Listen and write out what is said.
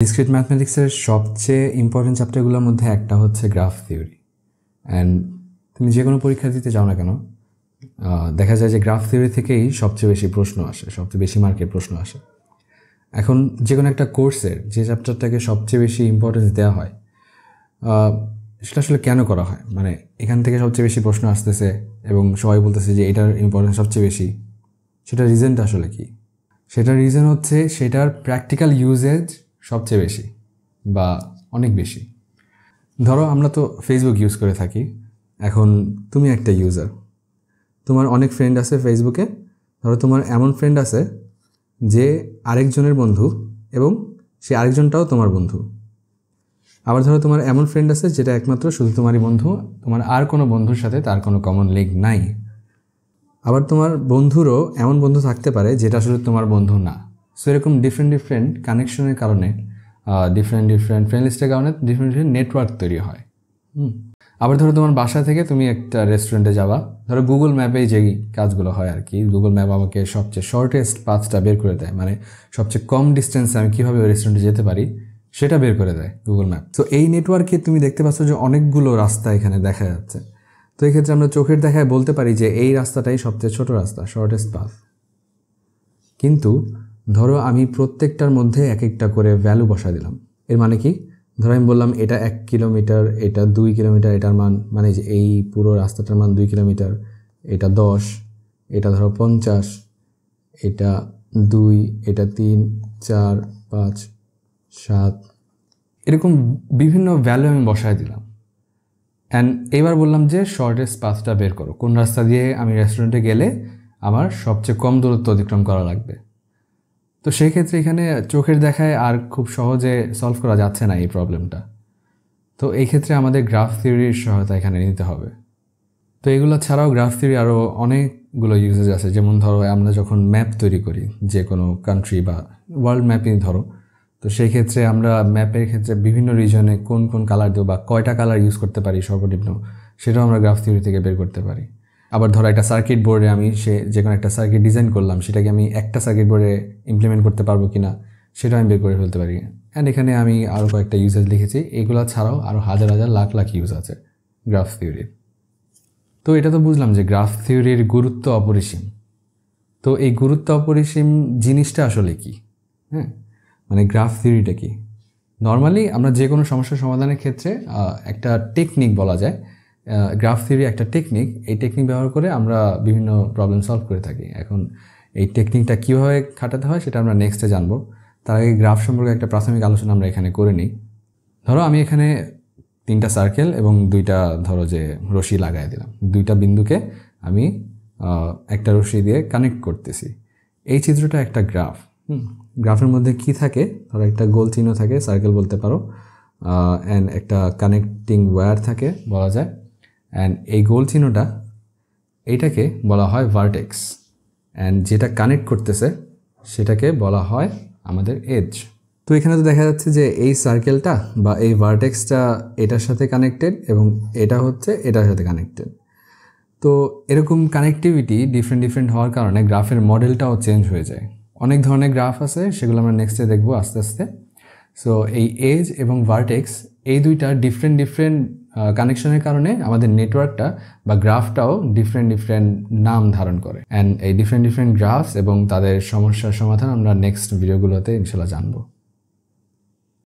Discrete ম্যাথমেটিক্সের সবচেয়ে important চ্যাপ্টারগুলোর মধ্যে একটা হচ্ছে গ্রাফ থিওরি। অ্যান্ড তুমি যে কোনো পরীক্ষা দিতে যাও না কেন, দেখা যায় যে গ্রাফ থিওরি থেকেই সবচেয়ে বেশি প্রশ্ন আসে, সবচেয়ে বেশি মার্কের প্রশ্ন আসে। এখন যে কোনো একটা কোর্সের যে চ্যাপ্টারটাকে সবচেয়ে বেশি ইম্পর্টেন্স দেওয়া হয়, সেটা আসলে কেন করা হয়? মানে এখান থেকে সবচেয়ে বেশি প্রশ্ন আসতেছে এবং সবাই বলতেছে যে এটার ইম্পর্টেন্স সবচেয়ে বেশি। সেটার রিজনটা আসলে কি? সেটার রিজন হচ্ছে সেটার প্র্যাকটিক্যাল ইউজেজ সবচেয়ে বেশি বা অনেক বেশি। ধরো আমরা তো ফেসবুক ইউজ করে থাকি। এখন তুমি একটা ইউজার, তোমার অনেক ফ্রেন্ড আছে ফেসবুকে। ধরো তোমার এমন ফ্রেন্ড আছে যে আরেকজনের বন্ধু এবং সে আরেকজনটাও তোমার বন্ধু। আবার ধরো তোমার এমন ফ্রেন্ড আছে যেটা একমাত্র শুধু তোমারই বন্ধু, তোমার আর কোনো বন্ধুর সাথে তার কোনো কমন লিঙ্ক নাই। আবার তোমার বন্ধুরও এমন বন্ধু থাকতে পারে যেটা আসলে তোমার বন্ধু না। সো এরকম ডিফারেন্ট কানেকশনের কারণে, ডিফারেন্ট ফ্রেন্ড লিস্টের কারণে ডিফারেন্ট নেটওয়ার্ক তৈরি হয়। আবার ধরো তোমার বাসা থেকে তুমি একটা রেস্টুরেন্টে যাবা, ধরো গুগল ম্যাপেই যেই কাজগুলো হয় আর কি, গুগল ম্যাপ আমাকে সবচেয়ে শর্টেস্ট পাথটা বের করে দেয়, মানে সবচেয়ে কম ডিস্টেন্সে আমি কীভাবে ওই রেস্টুরেন্টে যেতে পারি সেটা বের করে দেয় গুগল ম্যাপ। তো এই নেটওয়ার্কে তুমি দেখতে পাচ্ছ যে অনেকগুলো রাস্তা এখানে দেখা যাচ্ছে। তো এই ক্ষেত্রে আমরা চোখের দেখায় বলতে পারি যে এই রাস্তাটাই সবচেয়ে ছোট রাস্তা, শর্টেস্ট পাথ। কিন্তু ধরো আমি প্রত্যেকটার মধ্যে এক একটা করে ভ্যালু বসা দিলাম। এর মানে কি? ধরো আমি বললাম এটা 1 কিলোমিটার, এটা 2 কিলোমিটার, এটার মান মানে যে এই পুরো রাস্তাটার মান 2 কিলোমিটার, এটা 10, এটা ধরো 50, এটা 2, এটা 3, 4, 5, 7, এরকম বিভিন্ন ভ্যালু আমি বসায় দিলাম। অ্যান্ড এবার বললাম যে শর্টেস্ট পাথটা বের করো, কোন রাস্তা দিয়ে আমি রেস্টুরেন্টে গেলে আমার সবচেয়ে কম দূরত্ব অতিক্রম করা লাগবে। তো সেই ক্ষেত্রে এখানে চোখের দেখায় আর খুব সহজে সলভ করা যাচ্ছে না এই প্রবলেমটা। তো এই ক্ষেত্রে আমাদের গ্রাফ থিওরির সহায়তা এখানে নিতে হবে। তো এগুলো ছাড়াও গ্রাফ থিওরি আরও অনেকগুলো ইউজেস আছে। যেমন ধরো আমরা যখন ম্যাপ তৈরি করি, যে কোনো কান্ট্রি বা ওয়ার্ল্ড ম্যাপই ধরো, তো সেই ক্ষেত্রে আমরা ম্যাপের ক্ষেত্রে বিভিন্ন রিজনে কোন কোন কালার দেবো বা কয়টা কালার ইউজ করতে পারি সর্বনিম্ন, সেটাও আমরা গ্রাফ থিওরি থেকে বের করতে পারি। আবার ধরো একটা সার্কিট বোর্ডে আমি যে কোনো একটা সার্কিট ডিজাইন করলাম, সেটাকে আমি একটা সার্কিট বোর্ডে ইমপ্লিমেন্ট করতে পারবো কিনা সেটা আমি বের করে ফেলতে পারি। অ্যান্ড এখানে আমি আরও কয়েকটা ইউজেস লিখেছি। এগুলো ছাড়াও আরও হাজার হাজার লাখ লাখ ইউজ আছে গ্রাফ থিওরির। তো এটা তো বুঝলাম যে গ্রাফ থিওরির গুরুত্ব অপরিসীম। তো এই গুরুত্ব অপরিসীম জিনিসটা আসলে কি? মানে গ্রাফ থিওরিটা কি? নর্মালি আমরা যে কোনো সমস্যার সমাধানের ক্ষেত্রে একটা টেকনিক বলা যায়। গ্রাফ থিওরি একটা টেকনিক। এই টেকনিক ব্যবহার করে আমরা বিভিন্ন প্রবলেম সলভ করে থাকি। এখন এই টেকনিকটা কীভাবে খাটাতে হয় সেটা আমরা নেক্সটে জানবো। তার আগে গ্রাফ সম্পর্কে একটা প্রাথমিক আলোচনা আমরা এখানে করে নিই। ধরো আমি এখানে 3টা সার্কেল এবং 2টা ধরো যে রশি লাগাই দিলাম। 2টা বিন্দুকে আমি একটা রশি দিয়ে কানেক্ট করতেছি। এই চিত্রটা একটা গ্রাফ। গ্রাফের মধ্যে কি থাকে? ধরো একটা গোল চিহ্ন থাকে, সার্কেল বলতে পারো, অ্যান্ড একটা কানেক্টিং ওয়্যার থাকে বলা যায়। অ্যান্ড এই গোল চিহ্নটা, এইটাকে বলা হয় ভার্টেক্স। অ্যান্ড যেটা কানেক্ট করতেছে সেটাকে বলা হয় আমাদের এজ। তো এখানে তো দেখা যাচ্ছে যে এই সার্কেলটা বা এই ভার্টেক্সটা এটার সাথে কানেক্টেড এবং এটা হচ্ছে এটার সাথে কানেক্টেড। তো এরকম কানেক্টিভিটি ডিফারেন্ট হওয়ার কারণে গ্রাফের মডেলটাও চেঞ্জ হয়ে যায়। অনেক ধরনের গ্রাফ আছে, সেগুলো আমরা নেক্সটে দেখবো আস্তে আস্তে। সো এই এজ এবং ভার্টেক্স, এই দুইটা ডিফারেন্ট কানেকশনের কারণে আমাদের নেটওয়ার্কটা বা গ্রাফটাও ডিফারেন্ট নাম ধারণ করে। অ্যান্ড এই ডিফারেন্ট গ্রাফস এবং তাদের সমস্যার সমাধান আমরা নেক্সট ভিডিওগুলোতে ইনশাল্লাহ জানবো।